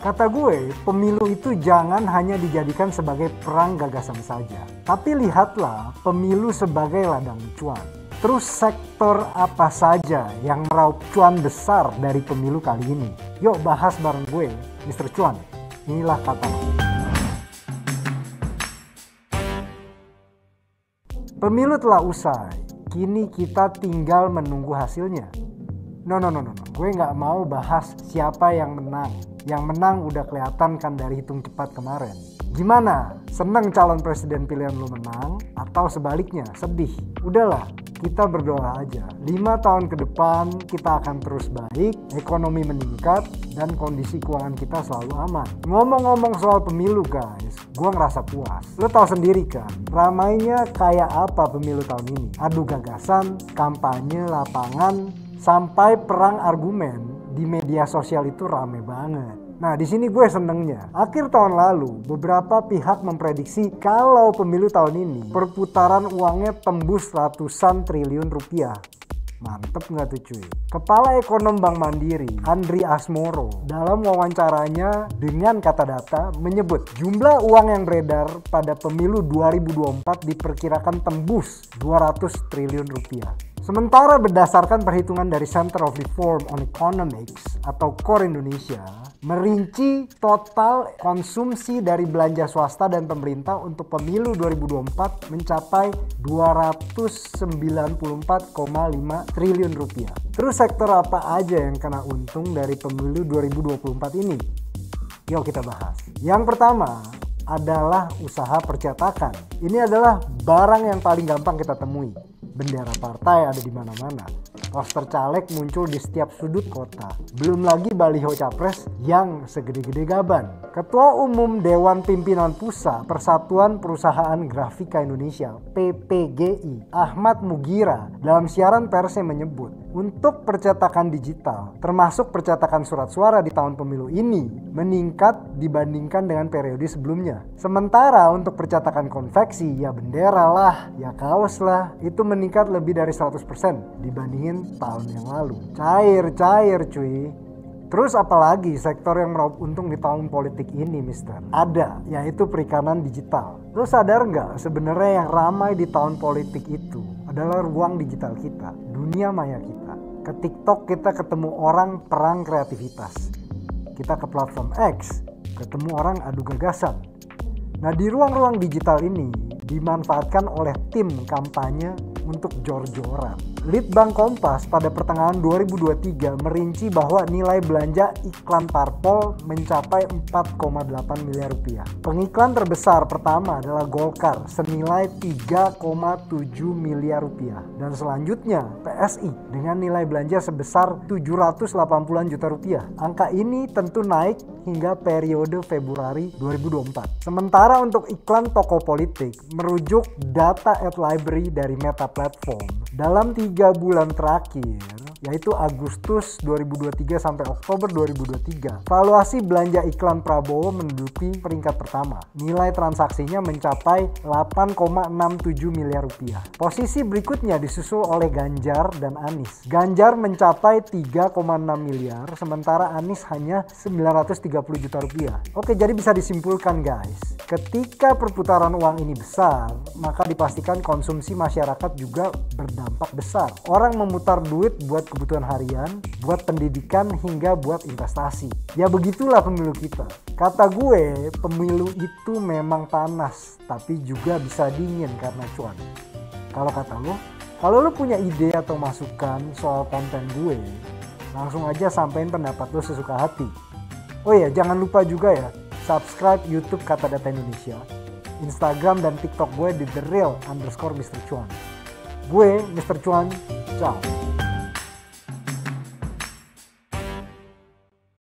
Kata gue, pemilu itu jangan hanya dijadikan sebagai perang gagasan saja. Tapi lihatlah pemilu sebagai ladang cuan. Terus sektor apa saja yang meraup cuan besar dari pemilu kali ini? Yuk bahas bareng gue, Mr. Cuan. Inilah kata. Pemilu telah usai, kini kita tinggal menunggu hasilnya. No. Gue nggak mau bahas siapa yang menang. Yang menang udah kelihatan kan dari hitung cepat kemarin. Gimana? Seneng calon presiden pilihan lu menang? Atau sebaliknya, sedih? Udahlah, kita berdoa aja. 5 tahun ke depan kita akan terus baik, ekonomi meningkat, dan kondisi keuangan kita selalu aman. Ngomong-ngomong soal pemilu guys, gue ngerasa puas. Lo tau sendiri kan, ramainya kayak apa pemilu tahun ini? Adu gagasan, kampanye, lapangan, sampai perang argumen di media sosial itu rame banget. Nah, di sini gue senengnya. Akhir tahun lalu, beberapa pihak memprediksi kalau pemilu tahun ini perputaran uangnya tembus ratusan triliun rupiah. Mantep nggak tuh cuy? Kepala Ekonom Bank Mandiri, Andri Asmoro, dalam wawancaranya dengan kata data menyebut jumlah uang yang beredar pada pemilu 2024 diperkirakan tembus 200 triliun rupiah. Sementara berdasarkan perhitungan dari Center of Reform on Economics atau KOR Indonesia, merinci total konsumsi dari belanja swasta dan pemerintah untuk pemilu 2024 mencapai 294,5 triliun rupiah. Terus sektor apa aja yang kena untung dari pemilu 2024 ini? Yuk kita bahas. Yang pertama adalah usaha percetakan. Ini adalah barang yang paling gampang kita temui. Bendera partai ada di mana-mana. Poster caleg muncul di setiap sudut kota. Belum lagi baliho capres yang segede-gede gaban. Ketua Umum Dewan Pimpinan Pusat Persatuan Perusahaan Grafika Indonesia (PPGI) Ahmad Mugira dalam siaran persnya menyebut untuk percetakan digital, termasuk percetakan surat suara di tahun pemilu ini, meningkat dibandingkan dengan periode sebelumnya. Sementara untuk percetakan konveksi, ya bendera lah, ya kaos lah, itu meningkat lebih dari 100% dibandingin tahun yang lalu. Cair cuy. Terus apalagi sektor yang meraup untung di tahun politik ini, Mister? Ada, yaitu perikanan digital. Lo sadar nggak sebenarnya yang ramai di tahun politik itu adalah ruang digital kita, dunia maya kita. Ke TikTok kita ketemu orang perang kreativitas. Kita ke platform X, ketemu orang adu gagasan. Nah, di ruang-ruang digital ini dimanfaatkan oleh tim kampanye untuk jor-joran. Litbang Kompas pada pertengahan 2023 merinci bahwa nilai belanja iklan parpol mencapai 4,8 miliar rupiah. Pengiklan terbesar pertama adalah Golkar senilai 3,7 miliar rupiah. Dan selanjutnya PSI dengan nilai belanja sebesar 780-an juta rupiah. Angka ini tentu naik hingga periode Februari 2024. Sementara untuk iklan tokoh politik, merujuk data AdLibrary dari Meta Platform, dalam 3 bulan terakhir, yaitu Agustus 2023 sampai Oktober 2023, valuasi belanja iklan Prabowo menduduki peringkat pertama. Nilai transaksinya mencapai 8,67 miliar rupiah. Posisi berikutnya disusul oleh Ganjar dan Anies. Ganjar mencapai 3,6 miliar, sementara Anies hanya 930 juta rupiah. Oke, jadi bisa disimpulkan guys, ketika perputaran uang ini besar, maka dipastikan konsumsi masyarakat juga berdampak besar. Orang memutar duit buat kebutuhan harian, buat pendidikan, hingga buat investasi. Ya begitulah pemilu kita. Kata gue, pemilu itu memang panas, tapi juga bisa dingin karena cuan. Kalau kata lo, kalau lo punya ide atau masukan soal konten gue, langsung aja sampein pendapat lo sesuka hati. Oh ya, jangan lupa juga ya, subscribe YouTube Kata Data Indonesia, Instagram dan TikTok gue di @thereal_Mr. Cuan. Gue Mr. Cuan, ciao.